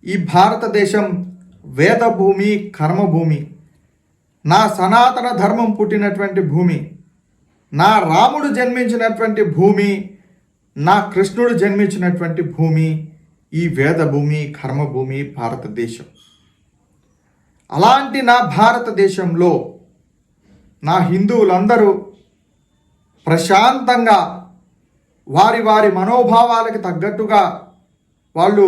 ఈ భారతదేశం వేదభూమి, కర్మభూమి, నా సనాతన ధర్మం పుట్టినటువంటి భూమి, నా రాముడు జన్మించినటువంటి భూమి, నా కృష్ణుడు జన్మించినటువంటి భూమి ఈ వేదభూమి, కర్మభూమి భారతదేశం. అలాంటి నా భారతదేశంలో నా హిందువులందరూ ప్రశాంతంగా వారి వారి మనోభావాలకు తగ్గట్టుగా వాళ్ళు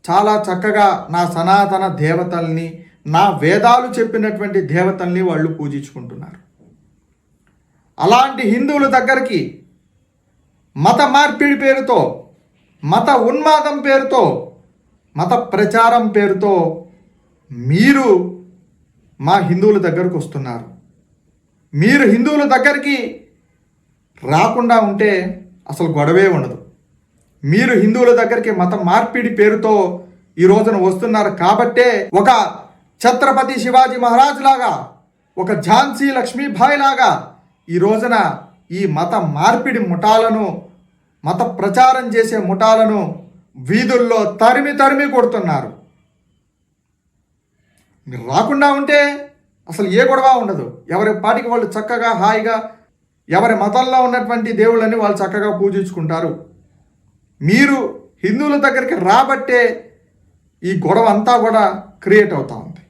చాలా చక్కగా నా సనాతన దేవతల్ని, నా వేదాలు చెప్పినటువంటి దేవతల్ని వాళ్ళు పూజించుకుంటున్నారు. అలాంటి హిందువుల దగ్గరికి మత మార్పిడి పేరుతో, మత ఉన్మాదం పేరుతో, మత ప్రచారం పేరుతో మీరు మా హిందువుల దగ్గరకు వస్తున్నారు. మీరు హిందువుల దగ్గరికి రాకుండా ఉంటే అసలు గొడవే ఉండదు. మీరు హిందువుల దగ్గరికి మత మార్పిడి పేరుతో ఈ రోజున వస్తున్నారు కాబట్టే ఒక ఛత్రపతి శివాజీ మహారాజ్ లాగా, ఒక ఝాన్సీ లక్ష్మీబాయి లాగా ఈ రోజున ఈ మత మార్పిడి ముఠాలను, మత ప్రచారం చేసే ముఠాలను వీధుల్లో తరిమి తరిమి కొడుతున్నారు. మీరు రాకుండా ఉంటే అసలు ఏ గొడవ ఉండదు. ఎవరి పాటికి వాళ్ళు చక్కగా హాయిగా ఎవరి మతంలో ఉన్నటువంటి దేవుళ్ళని వాళ్ళు చక్కగా పూజించుకుంటారు. మీరు హిందువుల దగ్గరికి రాబట్టే ఈ గొడవ అంతా కూడా క్రియేట్ అవుతూ ఉంది.